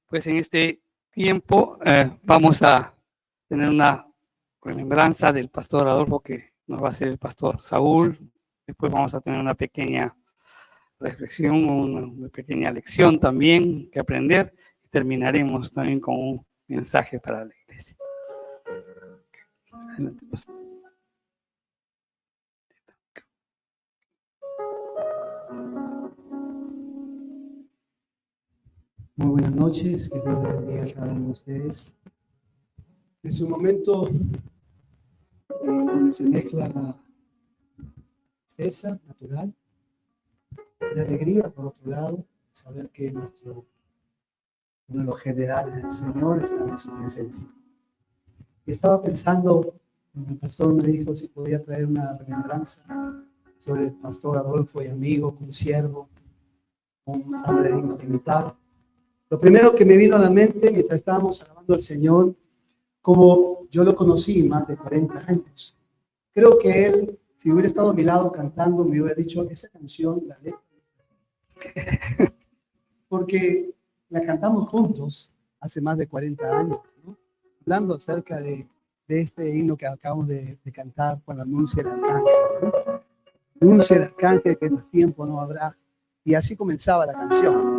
Pues en este tiempo vamos a tener una remembranza del pastor Adolfo, que nos va a hacer el pastor Saúl. Después vamos a tener una pequeña reflexión, una pequeña lección también que aprender, y terminaremos también con un mensaje para la iglesia. Muy buenas noches, que Dios les bendiga a cada uno de ustedes. Es un momento donde se mezcla la tristeza natural, la alegría, por otro lado, saber que uno de los generales del Señor está en su presencia. Y estaba pensando, el pastor me dijo si podía traer una remembranza sobre el pastor Adolfo y amigo, consiervo, un hombre digno de imitar. Lo primero que me vino a la mente mientras estábamos alabando al Señor, como yo lo conocí más de 40 años. Creo que él, si hubiera estado a mi lado cantando, me hubiera dicho, esa canción, la letra, porque la cantamos juntos hace más de 40 años, ¿no? Hablando acerca de este himno que acabamos de cantar cuando anuncia el arcángel, ¿no? Anuncia el arcángel que más tiempo no habrá. Y así comenzaba la canción.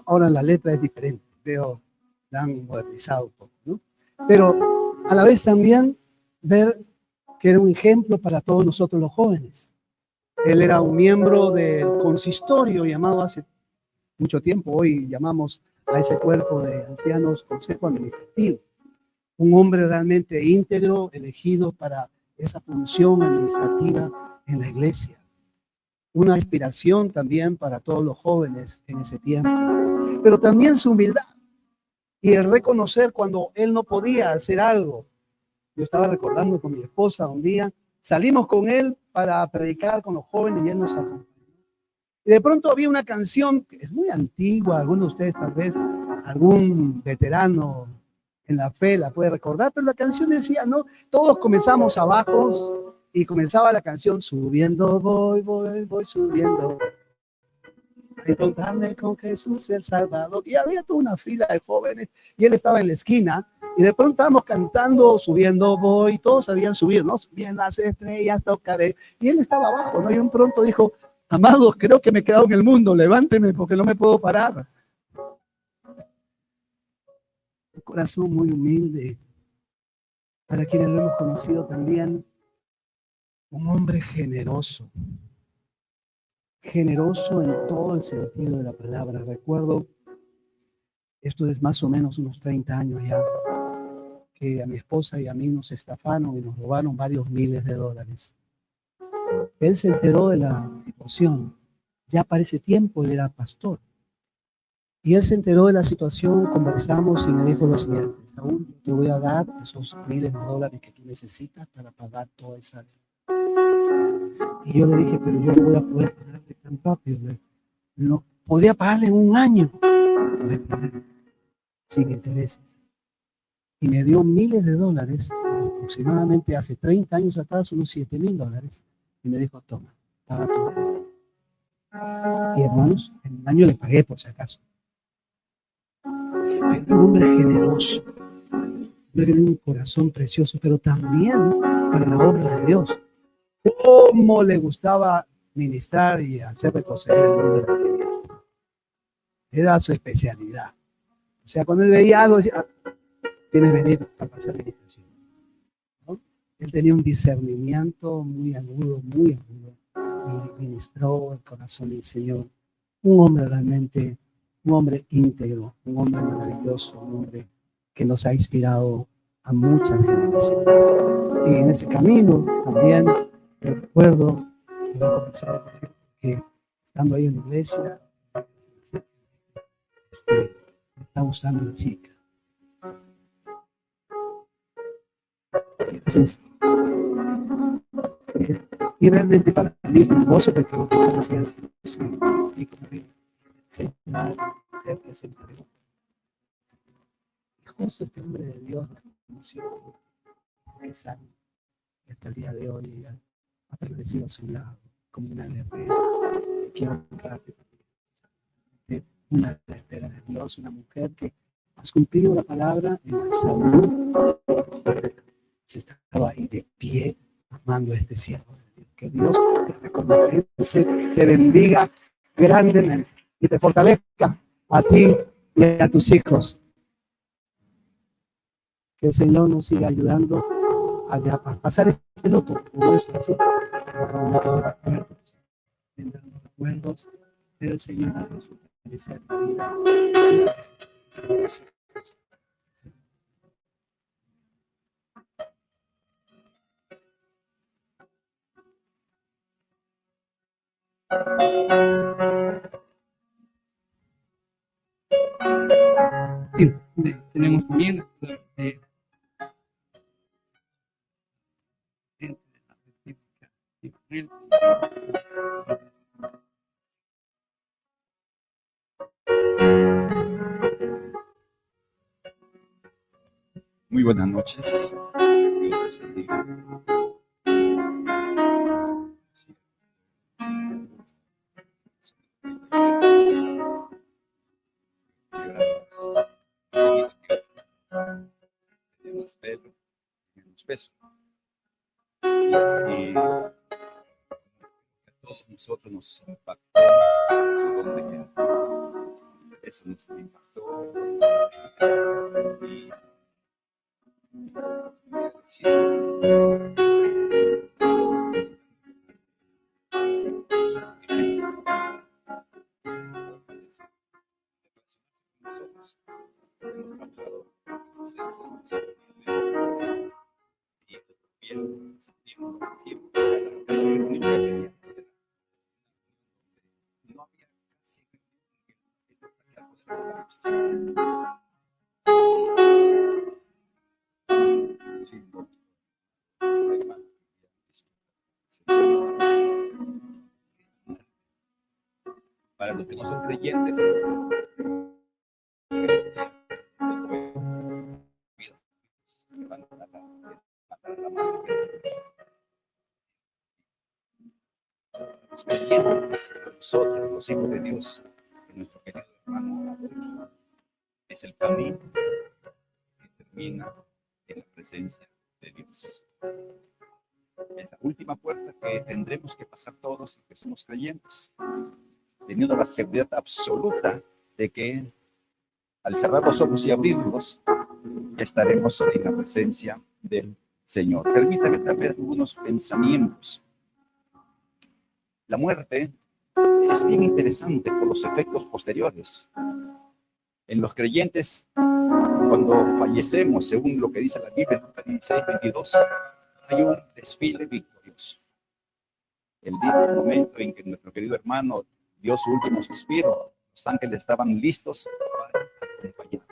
Ahora la letra es diferente, veo, la han modernizado un poco, ¿no? Pero a la vez también ver que era un ejemplo para todos nosotros los jóvenes. Él era un miembro del consistorio llamado hace mucho tiempo, hoy llamamos a ese cuerpo de ancianos consejo administrativo. Un hombre realmente íntegro, elegido para esa función administrativa en la iglesia. Una inspiración también para todos los jóvenes en ese tiempo. Pero también su humildad y el reconocer cuando él no podía hacer algo. Yo estaba recordando con mi esposa un día, salimos con él para predicar con los jóvenes y él nos acompañó. Y de pronto había una canción que es muy antigua, algunos de ustedes tal vez, algún veterano en la fe la puede recordar, pero la canción decía, ¿no? Todos comenzamos abajo y comenzaba la canción, subiendo voy subiendo. Encontrarme con Jesús el Salvador. Y había toda una fila de jóvenes y él estaba en la esquina y de pronto estábamos cantando, subiendo voy, todos habían subido, ¿no? Bien las estrellas tocaré. Y él estaba abajo, ¿no? Y un pronto dijo, amados, creo que me he quedado en el mundo, levánteme porque no me puedo parar. Un corazón muy humilde, para quienes lo hemos conocido también, un hombre generoso. Generoso en todo el sentido de la palabra. Recuerdo, esto es más o menos unos 30 años ya, que a mi esposa y a mí nos estafaron y nos robaron varios miles de dólares. Él se enteró de la situación. Ya para ese tiempo él era pastor. Y él se enteró de la situación, conversamos y me dijo lo siguiente: Saúl, te voy a dar esos miles de dólares que tú necesitas para pagar toda esa deuda. Y yo le dije, pero yo no voy a poder pagarle tan rápido. No, podía pagarle en un año, sin intereses. Y me dio miles de dólares, aproximadamente hace 30 años atrás, unos $7,000. Y me dijo, toma, paga tu deuda. Y hermanos, en un año le pagué por si acaso. Era un hombre generoso, un hombre que tiene un corazón precioso, pero también para la obra de Dios. Cómo le gustaba ministrar y hacer retroceder el nombre de Dios. Era su especialidad. O sea, cuando él veía algo, decía, tienes que venir para hacer meditación, ¿no? Él tenía un discernimiento muy agudo, y ministró el corazón del Señor. Un hombre realmente, un hombre íntegro, un hombre maravilloso, un hombre que nos ha inspirado a muchas generaciones. Y en ese camino también yo recuerdo haber comenzado con él, que estando ahí en la iglesia, me está gustando la chica. Entonces, y realmente para mí un gozo porque no tengo conocías y como se entregó. Y justo este hombre de Dios me conoció, es sano, y hasta el día de hoy ha permanecido a su lado como una guerrera. Quiero honrarte también. una guerrera de Dios, una mujer que has cumplido la palabra en la salud. Se estaba ahí de pie amando a este siervo de Dios. Que Dios te recompense, te bendiga grandemente y te fortalezca a ti y a tus hijos. Que el Señor nos siga ayudando a pasar este luto. No es así. Vendrán los recuerdos, pero el Señor ha de fortalecer la vida de los hijos. Bien, tenemos también Muy buenas noches. Dios los bendiga. Más pelo, menos peso. Y a todos nosotros nos impactó su don de gente. Eso nos impactó. Para los que no son creyentes, los creyentes, nosotros, los hijos de Dios, de nuestro querido hermano Adolfo, es el camino que termina en la presencia de Dios. Es la última puerta que tendremos que pasar todos los que somos creyentes, teniendo la seguridad absoluta de que al cerrar los ojos y abrirlos, estaremos en la presencia del Señor. Permítame también algunos pensamientos. La muerte es bien interesante por los efectos posteriores. En los creyentes, cuando fallecemos, según lo que dice la Biblia, Lucas 16:22, hay un desfile victorioso. El momento en que nuestro querido hermano dio su último suspiro, los ángeles estaban listos para acompañar.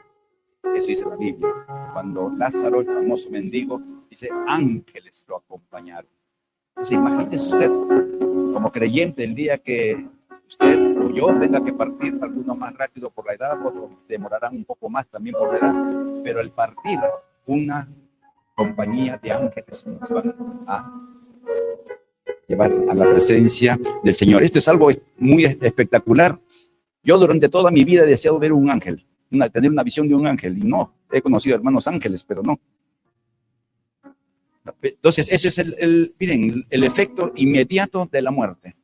Eso dice la Biblia. Cuando Lázaro, el famoso mendigo, dice, ángeles lo acompañaron. Entonces, imagínese usted, como creyente, el día que usted o yo tenga que partir, algunos más rápido por la edad, otros demorarán un poco más también por la edad, pero al partir, una compañía de ángeles nos van a llevar a la presencia del Señor. Esto es algo muy espectacular. Yo durante toda mi vida he deseado ver un ángel, tener una visión de un ángel, y no, he conocido hermanos ángeles, pero no. Entonces, ese es miren, el efecto inmediato de la muerte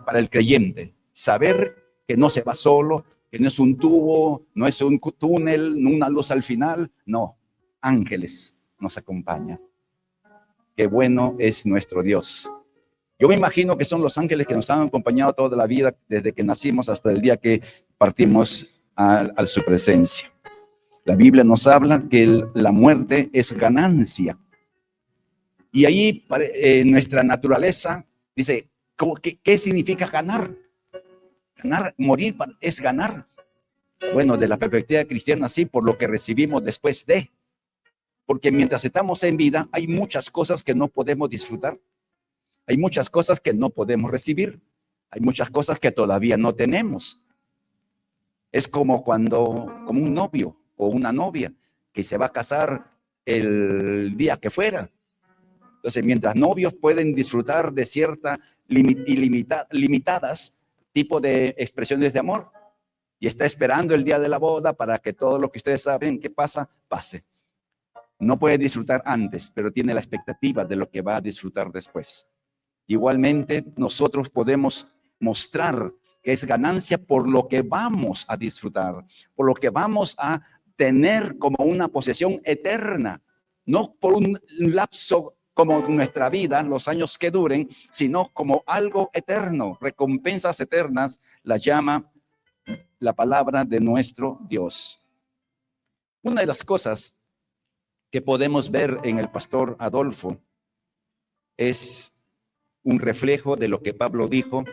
para el creyente. Saber que no se va solo, que no es un tubo, no es un túnel, no una luz al final, no, ángeles nos acompañan. Qué bueno es nuestro Dios. Yo me imagino que son los ángeles que nos han acompañado toda la vida, desde que nacimos hasta el día que partimos a su presencia. La Biblia nos habla que la muerte es ganancia. Y ahí nuestra naturaleza dice, ¿qué significa ganar? Ganar, morir es ganar. Bueno, de la perspectiva cristiana sí, por lo que recibimos después de. Porque mientras estamos en vida, hay muchas cosas que no podemos disfrutar. Hay muchas cosas que no podemos recibir. Hay muchas cosas que todavía no tenemos. Es como un novio o una novia que se va a casar el día que fuera. Entonces, mientras novios pueden disfrutar de ciertas limitadas tipo de expresiones de amor y está esperando el día de la boda para que todo lo que ustedes saben que pasa, pase. No puede disfrutar antes, pero tiene la expectativa de lo que va a disfrutar después. Igualmente, nosotros podemos mostrar que es ganancia por lo que vamos a disfrutar, por lo que vamos a tener como una posesión eterna, no por un lapso como nuestra vida, los años que duren, sino como algo eterno, recompensas eternas, la llama la palabra de nuestro Dios. Una de las cosas que podemos ver en el pastor Adolfo es un reflejo de lo que Pablo dijo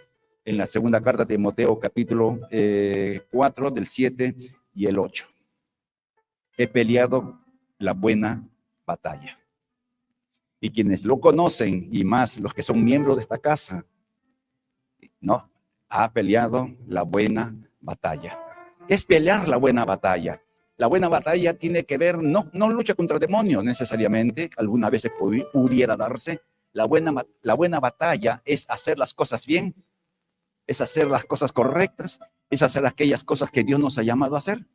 en la segunda carta de Timoteo, capítulo 4, del 7 y el 8. He peleado la buena batalla. Y quienes lo conocen, y más los que son miembros de esta casa, no, ha peleado la buena batalla. ¿Qué es pelear la buena batalla? La buena batalla tiene que ver, no lucha contra demonios necesariamente, alguna vez pudiera darse. La buena batalla es hacer las cosas bien, es hacer las cosas correctas, es hacer aquellas cosas que Dios nos ha llamado a hacer.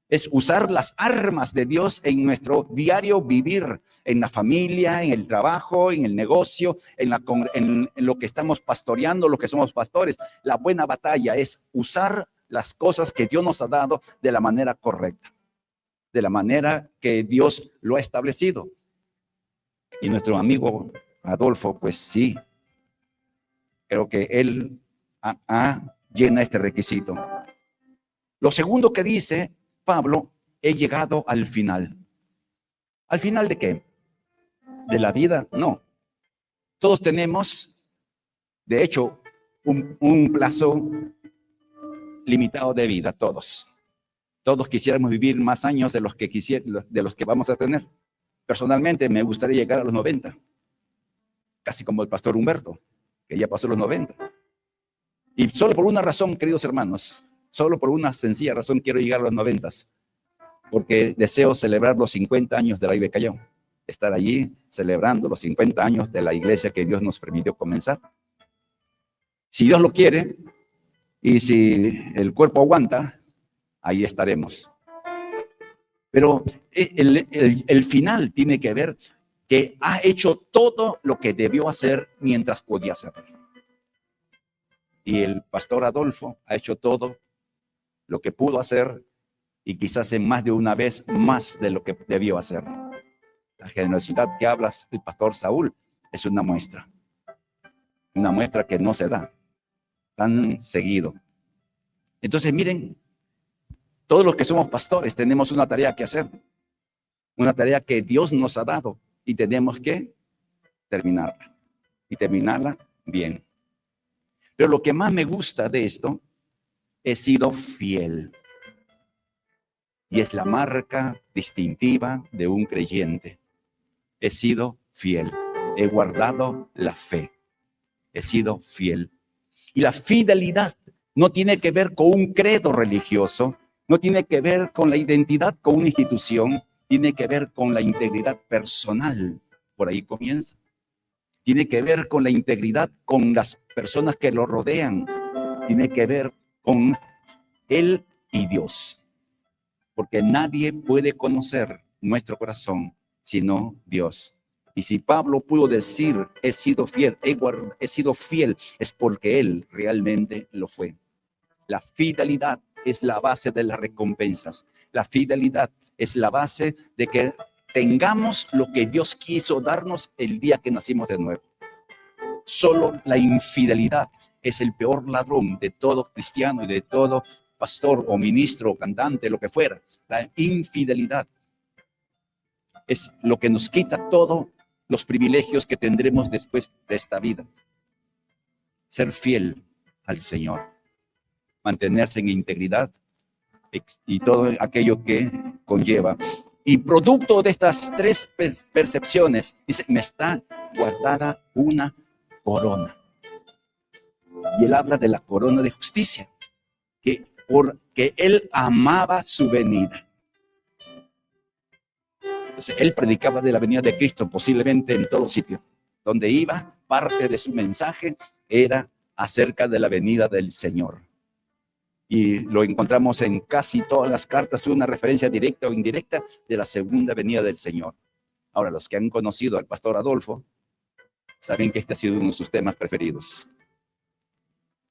Es usar las armas de Dios en nuestro diario vivir, en la familia, en el trabajo, en el negocio, en lo que estamos pastoreando, lo que somos pastores. La buena batalla es usar las cosas que Dios nos ha dado de la manera correcta, de la manera que Dios lo ha establecido. Y nuestro amigo Adolfo, pues sí, creo que él llena este requisito. Lo segundo que dice Pablo, he llegado al final. ¿Al final de qué? ¿De la vida? No. Todos tenemos, de hecho, un plazo limitado de vida, todos. Todos quisiéramos vivir más años de los que vamos a tener. Personalmente me gustaría llegar a los 90, casi como el pastor Humberto, que ya pasó los 90. Y solo por una razón, queridos hermanos, solo por una sencilla razón quiero llegar a los 90, porque deseo celebrar los 50 años de la IBE Callao, estar allí celebrando los 50 años de la iglesia que Dios nos permitió comenzar. Si Dios lo quiere y si el cuerpo aguanta, ahí estaremos. Pero el final tiene que ver que ha hecho todo lo que debió hacer mientras podía hacerlo. Y el pastor Adolfo ha hecho todo lo que pudo hacer y quizás en más de una vez más de lo que debió hacer. La generosidad que hablas el pastor Saúl es una muestra que no se da tan seguido. Entonces miren, todos los que somos pastores tenemos una tarea que hacer, una tarea que Dios nos ha dado y tenemos que terminarla y terminarla bien. Pero lo que más me gusta de esto, he sido fiel. Y es la marca distintiva de un creyente. He sido fiel. He guardado la fe. He sido fiel. Y la fidelidad no tiene que ver con un credo religioso, no tiene que ver con la identidad con una institución, tiene que ver con la integridad personal. Por ahí comienza. Tiene que ver con la integridad con las personas que lo rodean. Tiene que ver con Él y Dios. Porque nadie puede conocer nuestro corazón sino Dios. Y si Pablo pudo decir, he sido fiel, he sido fiel, es porque Él realmente lo fue. La fidelidad es la base de las recompensas. La fidelidad es la base de que tengamos lo que Dios quiso darnos el día que nacimos de nuevo. Solo la infidelidad es el peor ladrón de todo cristiano y de todo pastor o ministro o cantante, lo que fuera. La infidelidad es lo que nos quita todos los privilegios que tendremos después de esta vida. Ser fiel al Señor, mantenerse en integridad y todo aquello que conlleva. Y producto de estas tres percepciones, dice, me está guardada una corona. Y él habla de la corona de justicia, porque él amaba su venida. Entonces, él predicaba de la venida de Cristo posiblemente en todo sitio. Donde iba, parte de su mensaje era acerca de la venida del Señor. Y lo encontramos en casi todas las cartas, una referencia directa o indirecta de la segunda venida del Señor. Ahora, los que han conocido al pastor Adolfo saben que este ha sido uno de sus temas preferidos.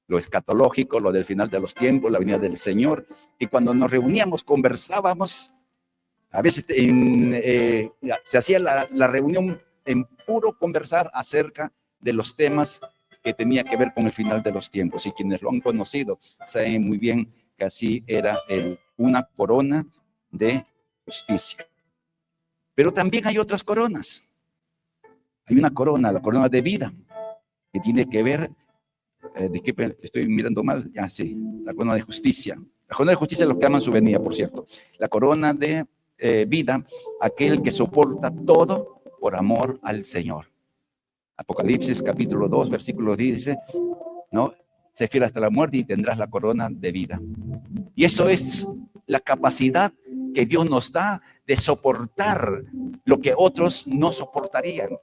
Lo escatológico, lo del final de los tiempos, la venida del Señor. Y cuando nos reuníamos, conversábamos. A veces se hacía la reunión en puro conversar acerca de los temas que tenía que ver con el final de los tiempos. Y quienes lo han conocido saben muy bien que así era una corona de justicia. Pero también hay otras coronas. Hay una corona, la corona de vida, que tiene que ver, ¿de qué estoy mirando mal? Ya, sí, la corona de justicia. La corona de justicia es lo que aman su venida, por cierto. La corona de vida, aquel que soporta todo por amor al Señor. Apocalipsis capítulo 2, versículo 10 dice, ¿no? Sé fiel hasta la muerte y tendrás la corona de vida. Y eso es la capacidad que Dios nos da de soportar lo que otros no soportarían.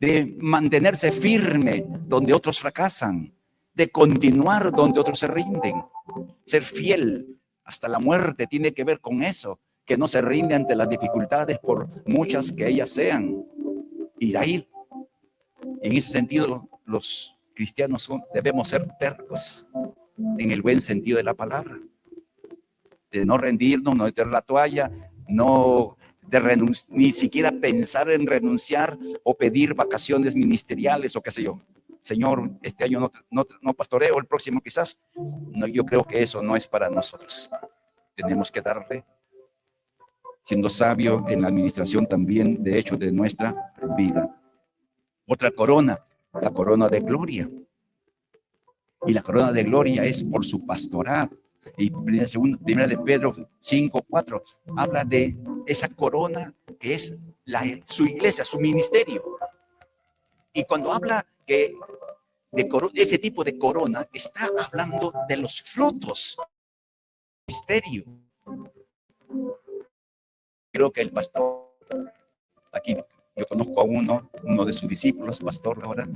De mantenerse firme donde otros fracasan. De continuar donde otros se rinden. Ser fiel hasta la muerte tiene que ver con eso. Que no se rinde ante las dificultades por muchas que ellas sean. Y ahí, en ese sentido, los cristianos debemos ser tercos, en el buen sentido de la palabra, de no rendirnos, no de tirar la toalla, no de ni siquiera pensar en renunciar o pedir vacaciones ministeriales o qué sé yo. Señor, este año no pastoreo, el próximo quizás. No, yo creo que eso no es para nosotros. Tenemos que darle, siendo sabio en la administración también, de hecho, de nuestra vida. Otra corona, la corona de gloria. Y la corona de gloria es por su pastorado. Y primera de Pedro 5:4 habla de esa corona que es su iglesia, su ministerio. Y cuando habla de ese tipo de corona, está hablando de los frutos del ministerio. Creo que el pastor, aquí yo conozco a uno de sus discípulos, pastor ahora.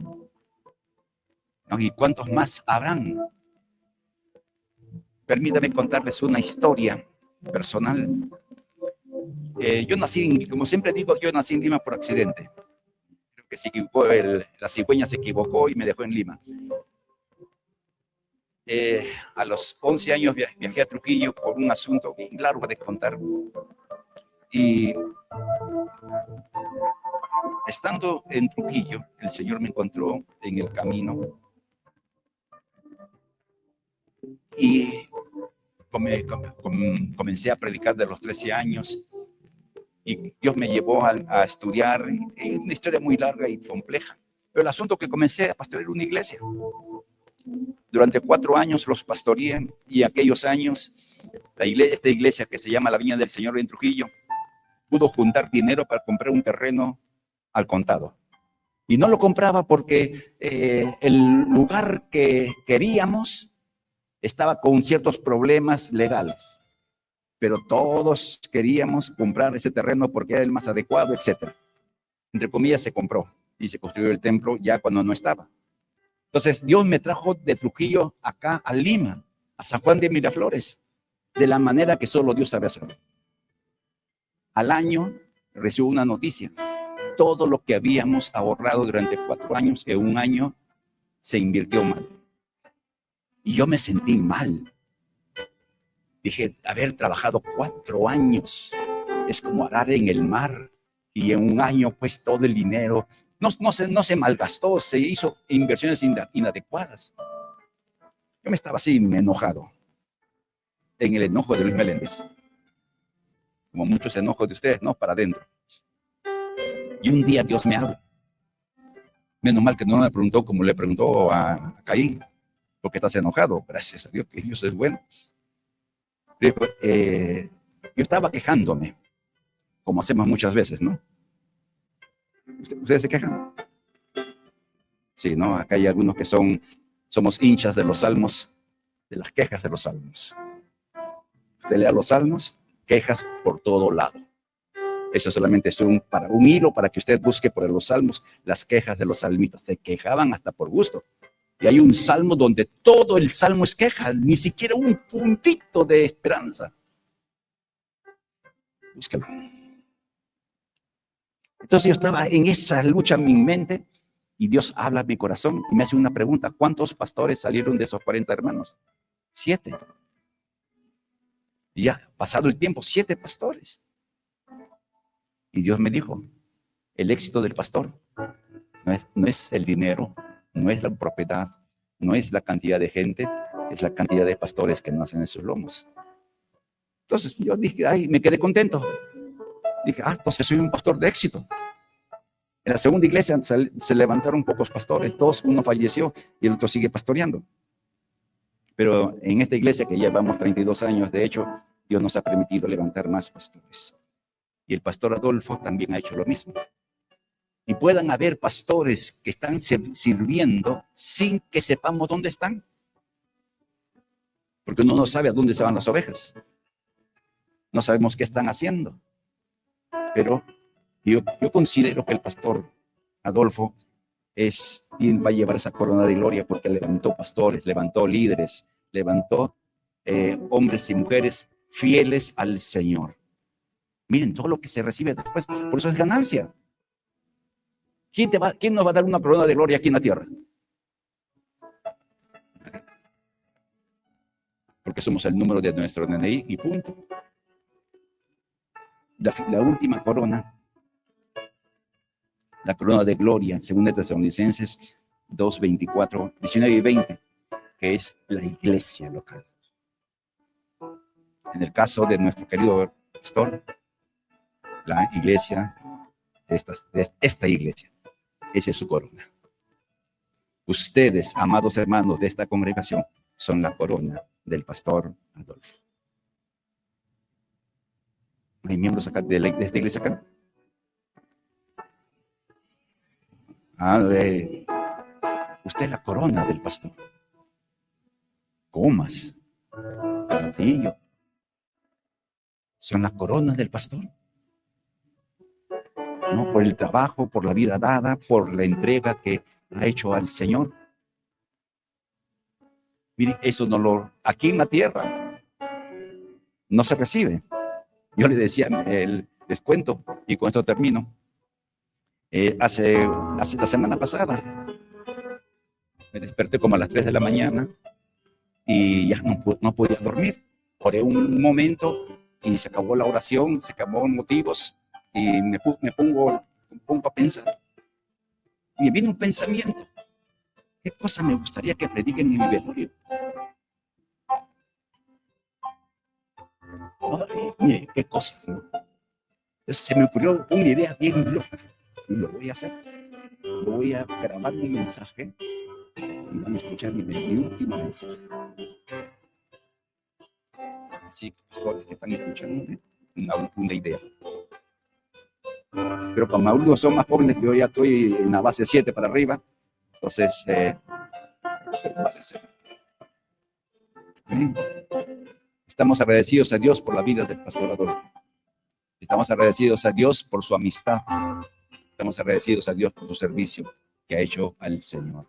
¿Y cuántos más habrán? Permítame contarles una historia personal. Yo nací, como siempre digo, yo nací en Lima por accidente. Creo que se equivocó, la cigüeña se equivocó y me dejó en Lima. A los 11 años viajé a Trujillo por un asunto bien largo de contar. Y estando en Trujillo, el Señor me encontró en el camino y comencé a predicar de los 13 años y Dios me llevó a estudiar una historia muy larga y compleja. Pero el asunto que comencé a pastorear una iglesia. Durante 4 años los pastoreé y aquellos años esta iglesia que se llama la Viña del Señor en Trujillo pudo juntar dinero para comprar un terreno al contado. Y no lo compraba porque el lugar que queríamos estaba con ciertos problemas legales. Pero todos queríamos comprar ese terreno porque era el más adecuado, etc. Entre comillas, se compró y se construyó el templo ya cuando no estaba. Entonces, Dios me trajo de Trujillo acá a Lima, a San Juan de Miraflores, de la manera que solo Dios sabe hacerlo. Al año recibo una noticia. Todo lo que habíamos ahorrado durante 4 años, en un año se invirtió mal. Y yo me sentí mal. Dije, haber trabajado 4 años es como arar en el mar. Y en un año, pues, todo el dinero no se malgastó, se hizo inversiones inadecuadas. Yo me estaba así enojado, en el enojo de Luis Meléndez. Como muchos enojos de ustedes, ¿no? Para adentro. Y un día Dios me habla. Menos mal que no me preguntó como le preguntó a Caín. ¿Por qué estás enojado? Gracias a Dios que Dios es bueno. Dijo, yo estaba quejándome, como hacemos muchas veces, ¿no? ¿Ustedes se quejan? Sí, ¿no? Acá hay algunos que somos hinchas de los salmos, de las quejas de los salmos. Usted lea los salmos, quejas por todo lado. Eso solamente es un hilo para que usted busque por los salmos las quejas de los salmistas. Se quejaban hasta por gusto. Y hay un salmo donde todo el salmo es queja, ni siquiera un puntito de esperanza. Búsquelo. Entonces yo estaba en esa lucha en mi mente y Dios habla a mi corazón y me hace una pregunta. ¿Cuántos pastores salieron de esos 40 hermanos? 7. Y ya, pasado el tiempo, 7 pastores. Y Dios me dijo, el éxito del pastor no es el dinero, no es la propiedad, no es la cantidad de gente, es la cantidad de pastores que nacen en sus lomos. Entonces yo dije, ay, me quedé contento. Dije, entonces soy un pastor de éxito. En la segunda iglesia se levantaron pocos pastores, uno falleció y el otro sigue pastoreando. Pero en esta iglesia que llevamos 32 años, de hecho, Dios nos ha permitido levantar más pastores. Y el pastor Adolfo también ha hecho lo mismo. Y puedan haber pastores que están sirviendo sin que sepamos dónde están. Porque uno no sabe a dónde se van las ovejas. No sabemos qué están haciendo. Pero yo considero que el pastor Adolfo es quien va a llevar esa corona de gloria porque levantó pastores, levantó líderes, levantó hombres y mujeres fieles al Señor. Miren, todo lo que se recibe después, por eso es ganancia. ¿Quién nos va a dar una corona de gloria aquí en la tierra? Porque somos el número de nuestro DNI y punto. La última corona, la corona de gloria, según Tesalonicenses 2, 24, 19 y 20, que es la iglesia local. En el caso de nuestro querido pastor, la iglesia, esta iglesia, esa es su corona. Ustedes, amados hermanos de esta congregación, son la corona del pastor Adolfo. ¿Hay miembros acá de esta iglesia acá? Usted es la corona del pastor. Comas, Carrillo, son la corona del pastor. No, por el trabajo, por la vida dada, por la entrega que ha hecho al Señor. Miren, eso aquí en la tierra no se recibe. Yo les decía, les cuento, y con esto termino. Hace la semana pasada, me desperté como a las 3 de la mañana y ya no podía dormir. Oré un momento y se acabó la oración, se acabó motivos y me pongo a pensar. Y me viene un pensamiento. ¿Qué cosa me gustaría que prediquen en mi velorio? Ay, qué cosas, ¿no? Entonces se me ocurrió una idea bien loca y lo voy a hacer. Lo voy a grabar un mensaje y van a escuchar mi último mensaje. Así que, pastores que están escuchando, una idea. Pero como algunos son más jóvenes, yo ya estoy en la base 7 para arriba, entonces va a ser. Estamos agradecidos a Dios por la vida del pastor Adolfo. Estamos agradecidos a Dios por su amistad. Estamos agradecidos a Dios por su servicio que ha hecho al Señor.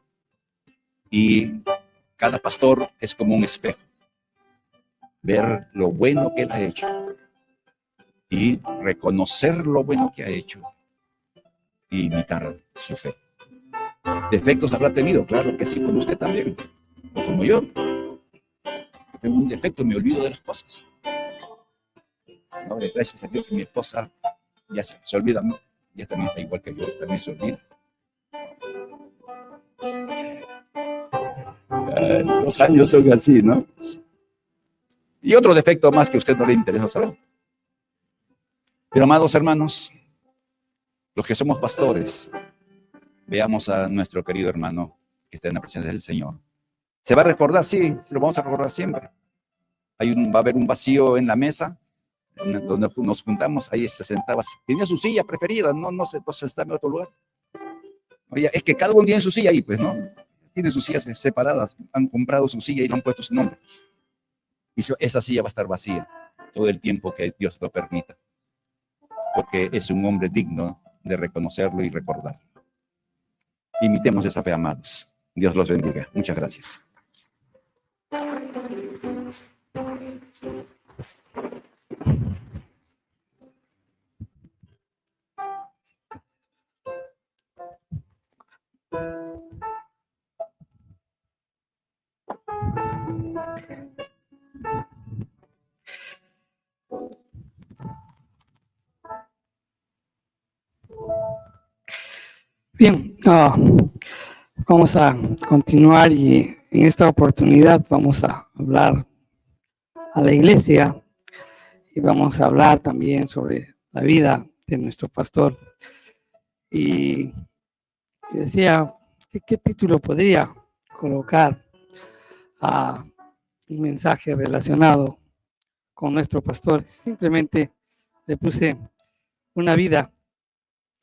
Y cada pastor es como un espejo. Ver lo bueno que él ha hecho y reconocer lo bueno que ha hecho y imitar su fe. ¿Defectos habrá tenido? Claro que sí, como usted también, o como yo. Tengo un defecto, me olvido de las cosas. No, gracias a Dios que mi esposa ya se olvida, ya también está igual que yo, también se olvida. Los años son así, ¿no? Y otro defecto más que a usted no le interesa saber. Pero amados hermanos, los que somos pastores, veamos a nuestro querido hermano que está en la presencia del Señor. ¿Se va a recordar? Sí, se lo vamos a recordar siempre. Va a haber un vacío en la mesa donde nos juntamos, ahí se sentaba. Tenía su silla preferida, no se está en otro lugar. Oye, es que cada uno tiene su silla ahí, pues, ¿no? Tiene sus sillas separadas, han comprado su silla y le han puesto su nombre. Y esa silla va a estar vacía todo el tiempo que Dios lo permita. Porque es un hombre digno de reconocerlo y recordarlo. Imitemos esa fe, amados. Dios los bendiga. Muchas gracias. Bien, vamos a continuar y en esta oportunidad vamos a hablar a la iglesia y vamos a hablar también sobre la vida de nuestro pastor. Y decía, ¿qué título podría colocar a un mensaje relacionado con nuestro pastor? Simplemente le puse una vida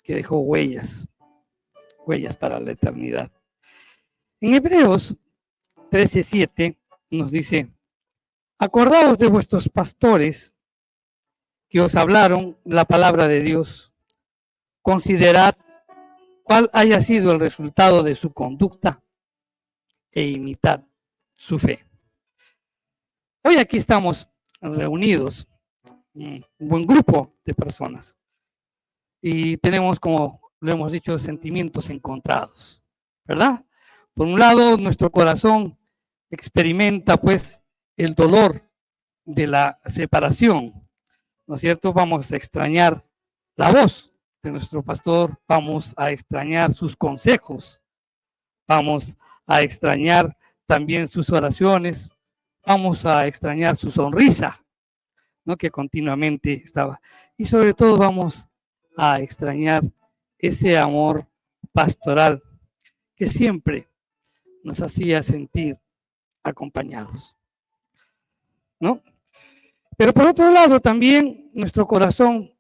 que dejó huellas para la eternidad. En Hebreos 13:7 nos dice: acordaos de vuestros pastores que os hablaron la palabra de Dios. Considerad cuál haya sido el resultado de su conducta e imitad su fe. Hoy aquí estamos reunidos, un buen grupo de personas, y tenemos, como lo hemos dicho, sentimientos encontrados, ¿verdad? Por un lado, nuestro corazón experimenta pues el dolor de la separación, ¿no es cierto? Vamos a extrañar la voz de nuestro pastor, vamos a extrañar sus consejos, vamos a extrañar también sus oraciones, vamos a extrañar su sonrisa, ¿no? Que continuamente estaba. Y sobre todo vamos a extrañar ese amor pastoral que siempre nos hacía sentir acompañados, ¿no? Pero por otro lado también nuestro corazón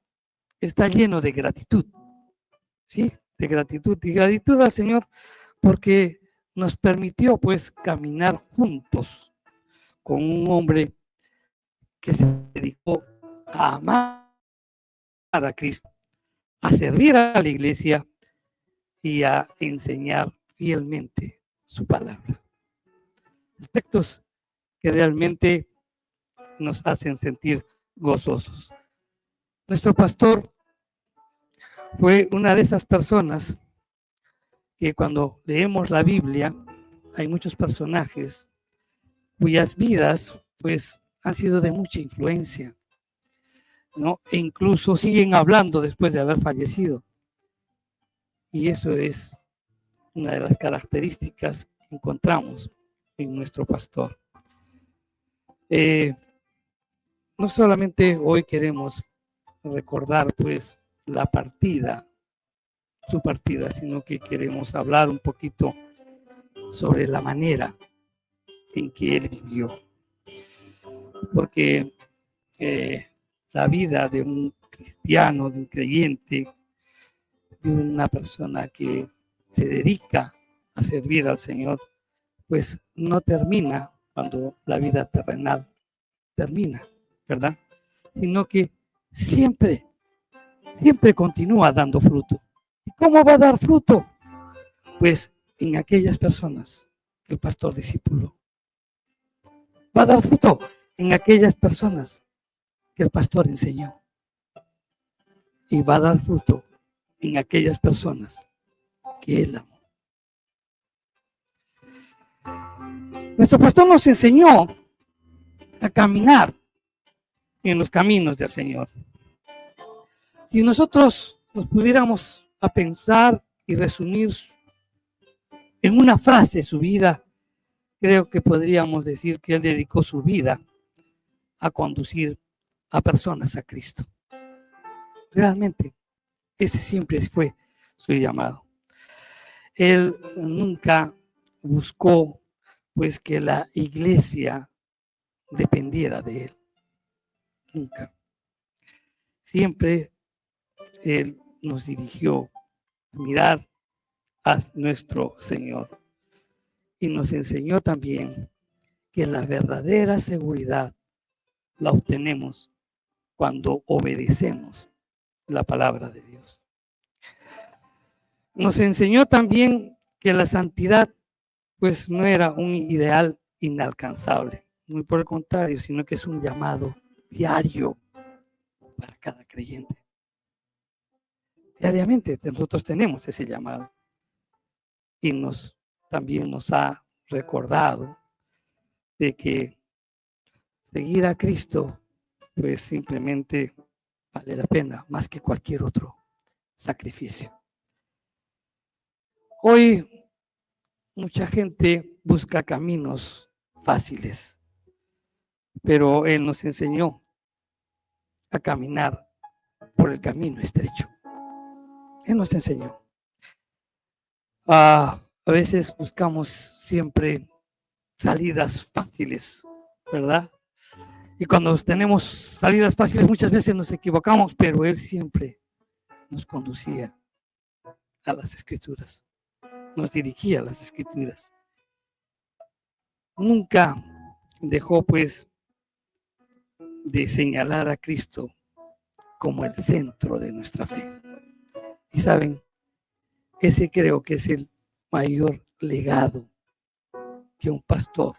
está lleno de gratitud, ¿sí? De gratitud y gratitud al Señor porque nos permitió pues caminar juntos con un hombre que se dedicó a amar a Cristo, a servir a la iglesia y a enseñar fielmente su palabra. Aspectos que realmente nos hacen sentir gozosos. Nuestro pastor fue una de esas personas que cuando leemos la Biblia hay muchos personajes cuyas vidas pues han sido de mucha influencia, ¿no? E incluso siguen hablando después de haber fallecido. Y eso es una de las características que encontramos en nuestro pastor. No solamente hoy queremos recordar pues la partida, su partida, sino que queremos hablar un poquito sobre la manera en que él vivió. Porque la vida de un cristiano, de un creyente, de una persona que se dedica a servir al Señor, pues no termina cuando la vida terrenal termina, ¿verdad? Sino que siempre continúa dando fruto. ¿Y cómo va a dar fruto? Pues en aquellas personas que el pastor discípulo. Va a dar fruto en aquellas personas que el pastor enseñó. Y va a dar fruto en aquellas personas que él amó. Nuestro pastor nos enseñó a caminar en los caminos del Señor. Si nosotros nos pudiéramos a pensar y resumir en una frase su vida, creo que podríamos decir que él dedicó su vida a conducir a personas a Cristo. Realmente, ese siempre fue su llamado. Él nunca buscó pues que la iglesia dependiera de él. Nunca. Siempre él nos dirigió a mirar a nuestro Señor y nos enseñó también que la verdadera seguridad la obtenemos cuando obedecemos la palabra de Dios. Nos enseñó también que la santidad pues no era un ideal inalcanzable, muy por el contrario, sino que es un llamado diario para cada creyente. Diariamente nosotros tenemos ese llamado y también nos ha recordado de que seguir a Cristo pues simplemente vale la pena más que cualquier otro sacrificio. Hoy mucha gente busca caminos fáciles, pero Él nos enseñó a caminar por el camino estrecho. Él nos enseñó. A veces buscamos siempre salidas fáciles, ¿verdad? Y cuando tenemos salidas fáciles muchas veces nos equivocamos, pero Él siempre nos conducía a las Escrituras, nos dirigía a las Escrituras. Nunca dejó pues de señalar a Cristo como el centro de nuestra fe. Y saben, ese creo que es el mayor legado que un pastor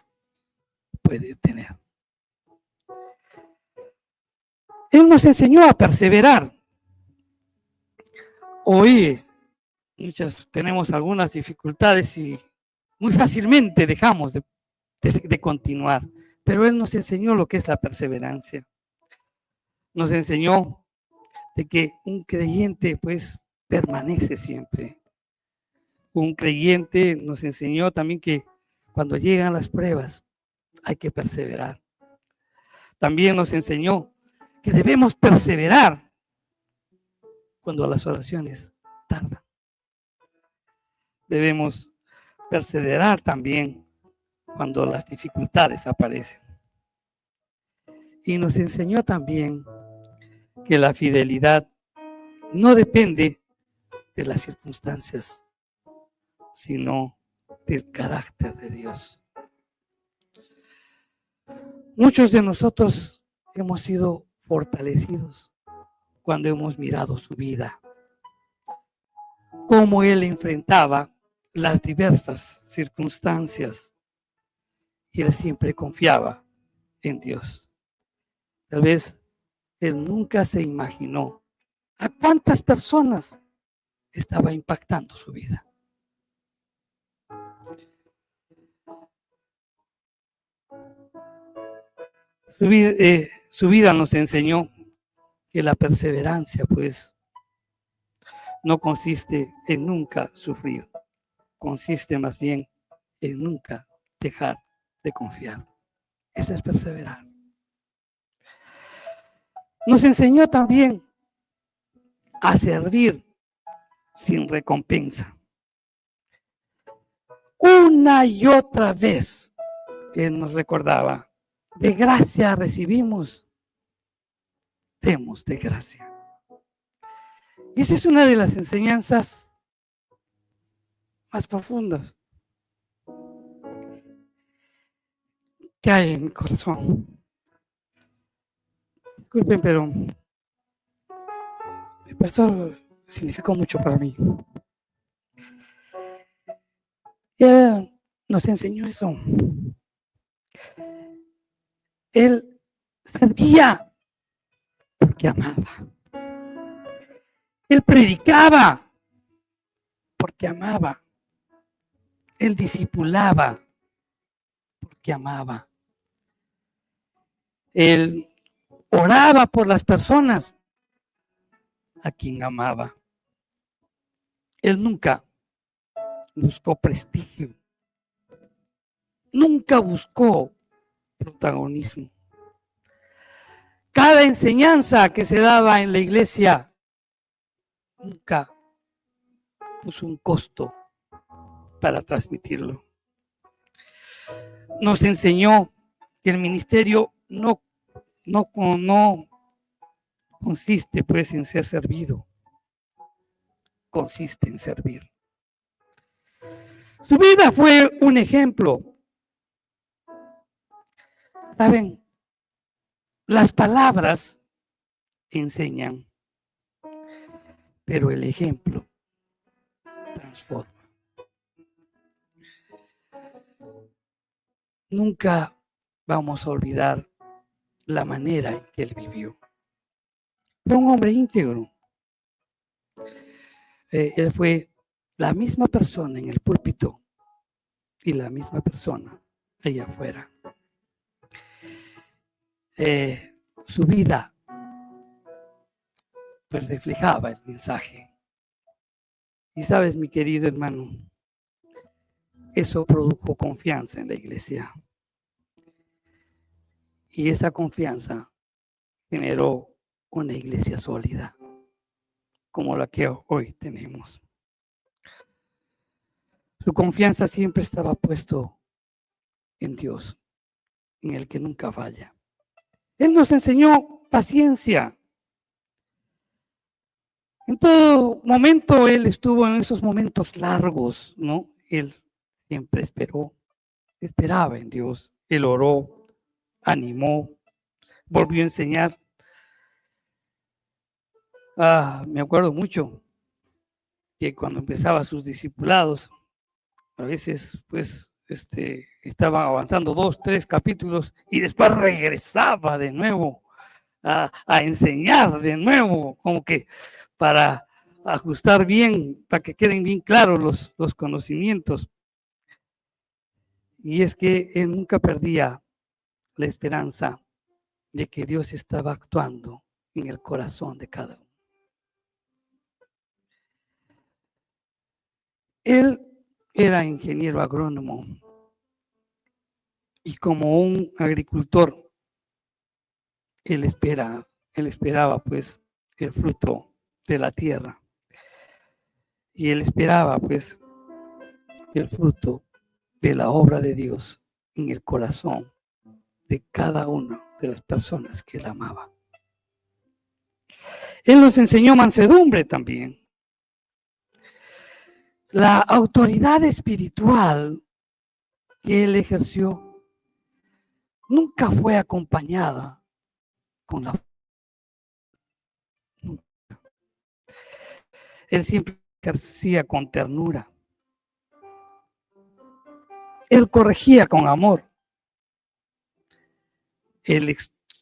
puede tener. Él nos enseñó a perseverar. Hoy tenemos algunas dificultades y muy fácilmente dejamos de continuar, pero Él nos enseñó lo que es la perseverancia. Nos enseñó de que un creyente pues permanece siempre. Un creyente nos enseñó también que cuando llegan las pruebas hay que perseverar. También nos enseñó que debemos perseverar cuando las oraciones tardan. Debemos perseverar también cuando las dificultades aparecen. Y nos enseñó también que la fidelidad no depende de las circunstancias, sino del carácter de Dios. Muchos de nosotros hemos sido fortalecidos cuando hemos mirado su vida, cómo Él enfrentaba las diversas circunstancias y Él siempre confiaba en Dios. Tal vez Él nunca se imaginó a cuántas personas estaba impactando su vida. Su vida nos enseñó que la perseverancia, pues, no consiste en nunca sufrir, consiste más bien en nunca dejar de confiar. Eso es perseverar. Nos enseñó también a servir sin recompensa. Una y otra vez Él nos recordaba, de gracia recibimos, demos de gracia. Y esa es una de las enseñanzas más profundas que hay en mi corazón. Disculpen, pero el pastor significó mucho para mí. Él nos enseñó eso. Él servía porque amaba. Él predicaba porque amaba. Él discipulaba porque amaba. Él oraba por las personas a quien amaba. Él nunca buscó prestigio. Nunca buscó protagonismo. Cada enseñanza que se daba en la iglesia nunca puso un costo para transmitirlo. Nos enseñó que el ministerio no consiste pues en ser servido, consiste en servir. Su vida fue un ejemplo. ¿Saben? Las palabras enseñan, pero el ejemplo transforma. nunca vamos a olvidar la manera en que él vivió. Fue un hombre íntegro. Él fue la misma persona en el púlpito y la misma persona allá afuera. Su vida pues reflejaba el mensaje. Y sabes, mi querido hermano, eso produjo confianza en la iglesia. Y esa confianza generó una iglesia sólida, como la que hoy tenemos. Su confianza siempre estaba puesto en Dios, en el que nunca falla. Él nos enseñó paciencia. En todo momento él estuvo en esos momentos largos, ¿no? Él siempre esperaba en Dios. Él oró, animó, volvió a enseñar. Me acuerdo mucho que cuando empezaba sus discipulados, a veces pues estaban avanzando 2, 3 capítulos y después regresaba de nuevo a enseñar de nuevo, como que para ajustar bien, para que queden bien claros los conocimientos. Y es que él nunca perdía la esperanza de que Dios estaba actuando en el corazón de cada uno. Él era ingeniero agrónomo y como un agricultor, él esperaba pues el fruto de la tierra. Y él esperaba pues el fruto de la obra de Dios en el corazón de cada una de las personas que él amaba. Él nos enseñó mansedumbre también. La autoridad espiritual que él ejerció nunca fue acompañada con la... Él siempre ejercía con ternura. Él corregía con amor. Él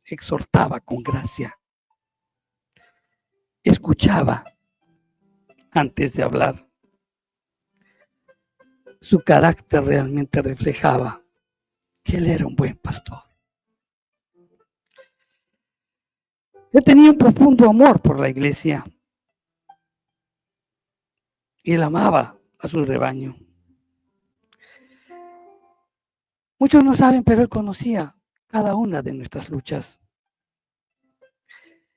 exhortaba con gracia. Escuchaba antes de hablar. Su carácter realmente reflejaba que él era un buen pastor. Él tenía un profundo amor por la iglesia. Y él amaba a su rebaño. Muchos no saben, pero él conocía cada una de nuestras luchas.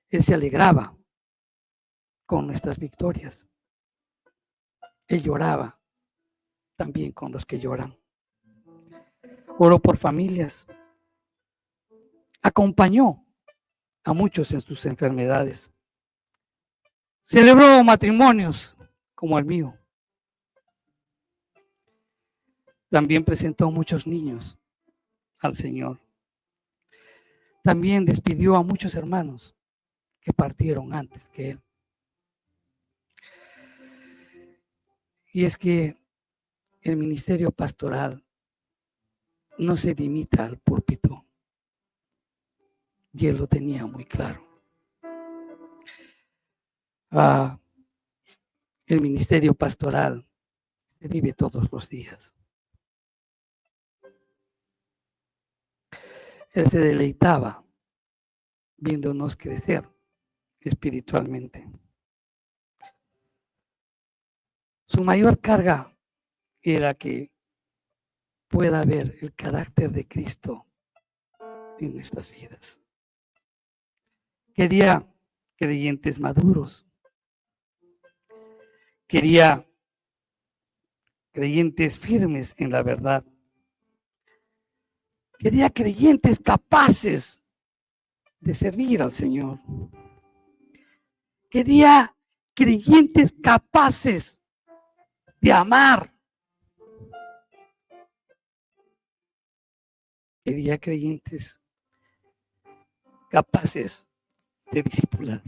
Él se alegraba con nuestras victorias. Él lloraba también con los que lloran. Oró por familias. Acompañó a muchos en sus enfermedades. Celebró matrimonios como el mío. También presentó muchos niños al Señor. También despidió a muchos hermanos que partieron antes que él. Y es que el ministerio pastoral no se limita al púlpito. Y él lo tenía muy claro. El ministerio pastoral se vive todos los días. Él se deleitaba viéndonos crecer espiritualmente. Su mayor carga era que pueda haber el carácter de Cristo en nuestras vidas. Quería creyentes maduros. Quería creyentes firmes en la verdad. Quería creyentes capaces de servir al Señor. Quería creyentes capaces de amar. Quería creyentes capaces de discipular.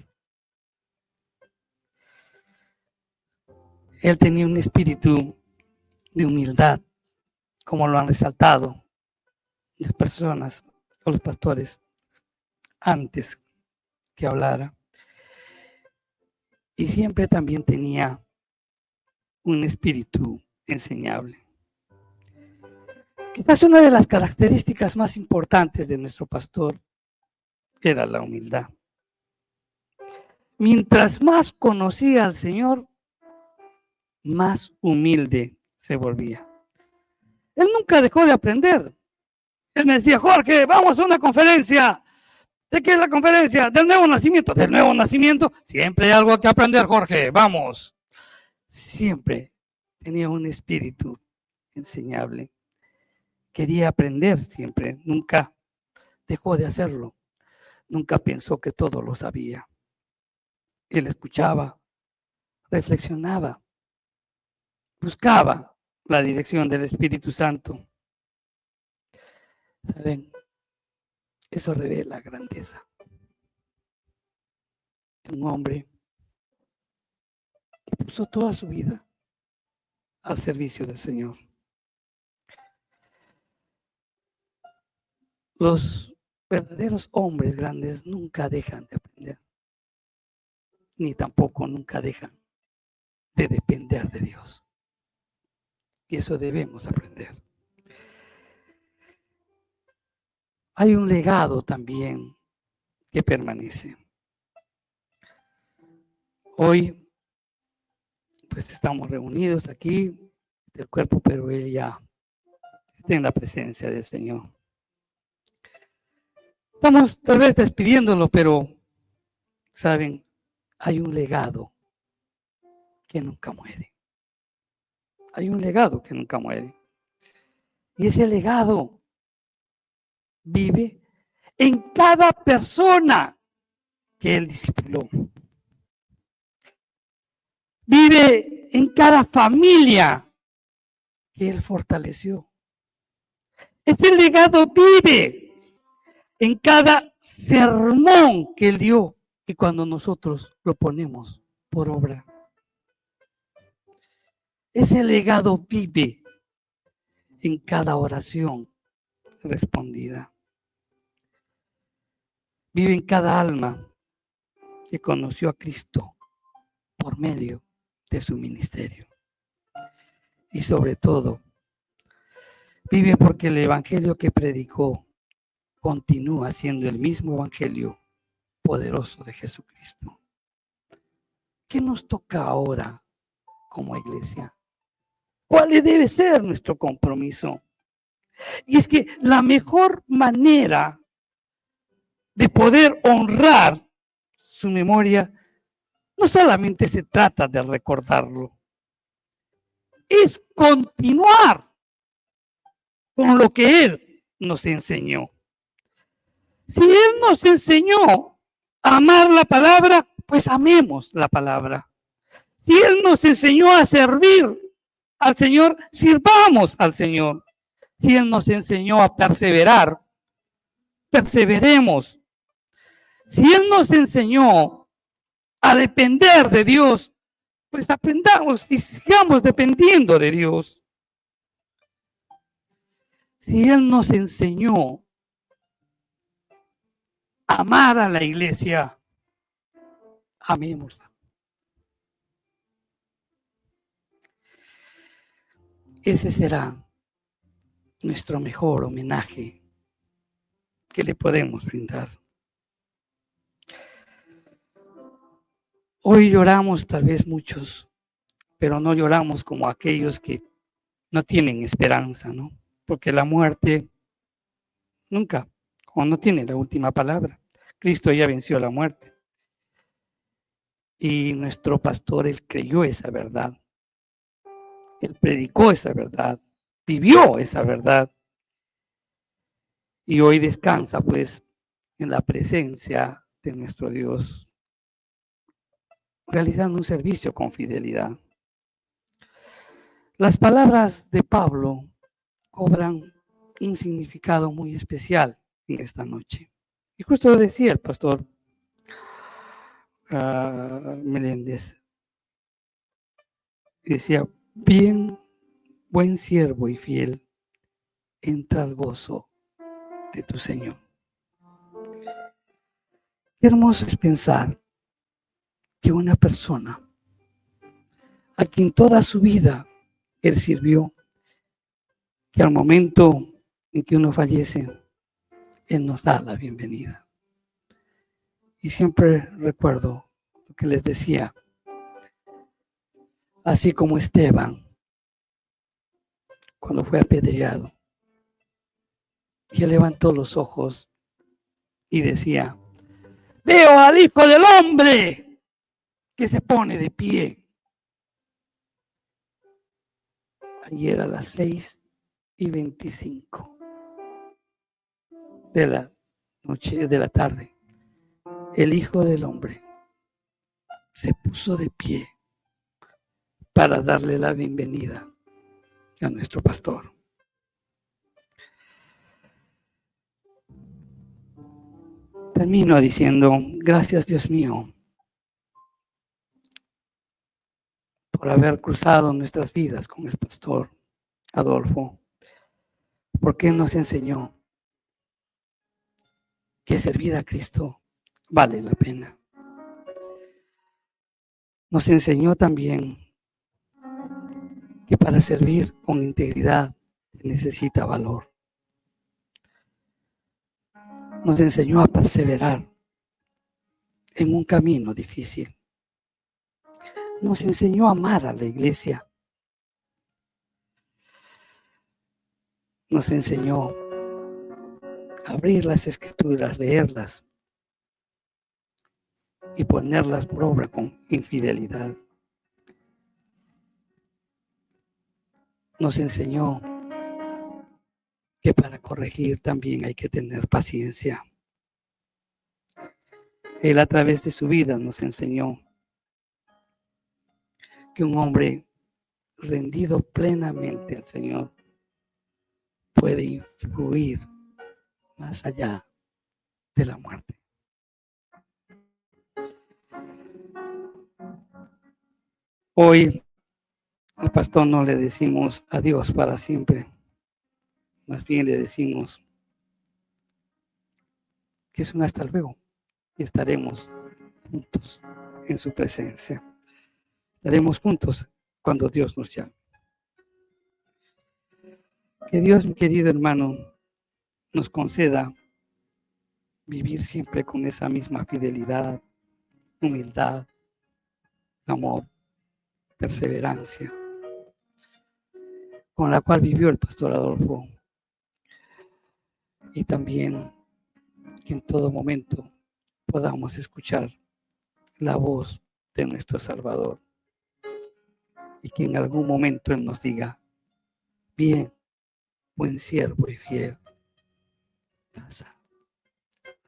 Él tenía un espíritu de humildad, como lo han resaltado las personas o los pastores antes que hablara. Y siempre también tenía un espíritu enseñable. Quizás una de las características más importantes de nuestro pastor era la humildad. Mientras más conocía al Señor, más humilde se volvía. Él nunca dejó de aprender. Él me decía: Jorge, vamos a una conferencia. ¿De qué es la conferencia? Del nuevo nacimiento. Del nuevo nacimiento. Siempre hay algo que aprender, Jorge. Vamos. Siempre tenía un espíritu enseñable. Quería aprender siempre. Nunca dejó de hacerlo. Nunca pensó que todo lo sabía. Él escuchaba, reflexionaba, buscaba la dirección del Espíritu Santo. ¿Saben? Eso revela grandeza. Un hombre que puso toda su vida al servicio del Señor. Los verdaderos hombres grandes nunca dejan de aprender, ni tampoco nunca dejan de depender de Dios. Y eso debemos aprender. Hay un legado también que permanece. Hoy, pues estamos reunidos aquí del cuerpo, pero él ya está en la presencia del Señor. Estamos tal vez despidiéndolo, pero, ¿saben? Hay un legado que nunca muere. Hay un legado que nunca muere. Y ese legado vive en cada persona que él discipuló. Vive en cada familia que él fortaleció. Ese legado vive en cada sermón que él dio y cuando nosotros lo ponemos por obra. Ese legado vive en cada oración respondida. Vive en cada alma que conoció a Cristo por medio de su ministerio. Y sobre todo, vive porque el evangelio que predicó continúa siendo el mismo evangelio poderoso de Jesucristo. ¿Qué nos toca ahora como iglesia? ¿Cuál debe ser nuestro compromiso? Y es que la mejor manera de poder honrar su memoria no solamente se trata de recordarlo, es continuar con lo que él nos enseñó. Si él nos enseñó a amar la palabra, pues amemos la palabra. Si él nos enseñó a servir al Señor, sirvamos al Señor. Si él nos enseñó a perseverar, perseveremos. Si él nos enseñó a depender de Dios, pues aprendamos y sigamos dependiendo de Dios. Si él nos enseñó a amar a la iglesia, amémosla. Ese será nuestro mejor homenaje que le podemos brindar. Hoy lloramos tal vez muchos, pero no lloramos como aquellos que no tienen esperanza, ¿no? Porque la muerte nunca, o no tiene la última palabra. Cristo ya venció la muerte. Y nuestro pastor, él creyó esa verdad. Él predicó esa verdad, vivió esa verdad. Y hoy descansa, pues, en la presencia de nuestro Dios, realizando un servicio con fidelidad. Las palabras de Pablo cobran un significado muy especial en esta noche. Y justo lo decía el pastor Meléndez. Decía: bien, buen siervo y fiel, entra al gozo de tu Señor. Qué hermoso es pensar que una persona a quien toda su vida Él sirvió, que al momento en que uno fallece, Él nos da la bienvenida. Y siempre recuerdo lo que les decía, así como Esteban, cuando fue apedreado, y él levantó los ojos y decía, veo al Hijo del Hombre que se pone de pie. Ayer a las 6:25 de la noche, de la tarde, el Hijo del Hombre se puso de pie para darle la bienvenida a nuestro pastor. Termino diciendo, gracias Dios mío por haber cruzado nuestras vidas con el pastor Adolfo, porque nos enseñó que servir a Cristo vale la pena. Nos enseñó también que para servir con integridad se necesita valor. Nos enseñó a perseverar en un camino difícil. Nos enseñó a amar a la iglesia. Nos enseñó a abrir las escrituras, leerlas y ponerlas por obra con infidelidad. Nos enseñó que para corregir también hay que tener paciencia. Él a través de su vida nos enseñó que un hombre rendido plenamente al Señor puede influir más allá de la muerte. Hoy al pastor no le decimos adiós para siempre, más bien le decimos que es un hasta luego y estaremos juntos en su presencia. Estaremos juntos cuando Dios nos llame. Que Dios, mi querido hermano, nos conceda vivir siempre con esa misma fidelidad, humildad, amor, perseverancia, con la cual vivió el pastor Adolfo. Y también que en todo momento podamos escuchar la voz de nuestro Salvador. Y que en algún momento Él nos diga, bien, buen siervo y fiel, pasa,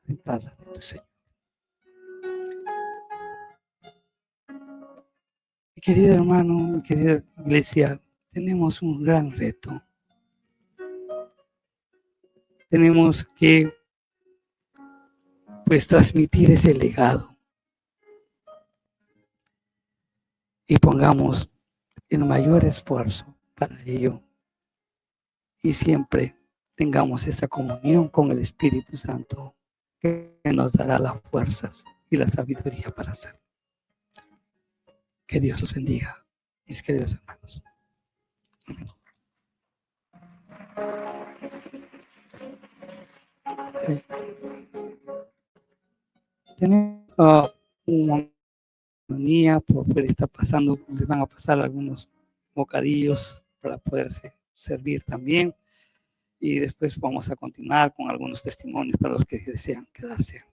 entrada de tu Señor. Mi querido hermano, mi querida iglesia, tenemos un gran reto. Tenemos que transmitir ese legado. Y pongamos el mayor esfuerzo para ello. Y siempre tengamos esa comunión con el Espíritu Santo que nos dará las fuerzas y la sabiduría para hacerlo. Que Dios los bendiga, mis queridos hermanos. Tenemos una armonía por está pasando, les van a pasar algunos bocadillos para poderse servir también. Y después vamos a continuar con algunos testimonios para los que desean quedarse.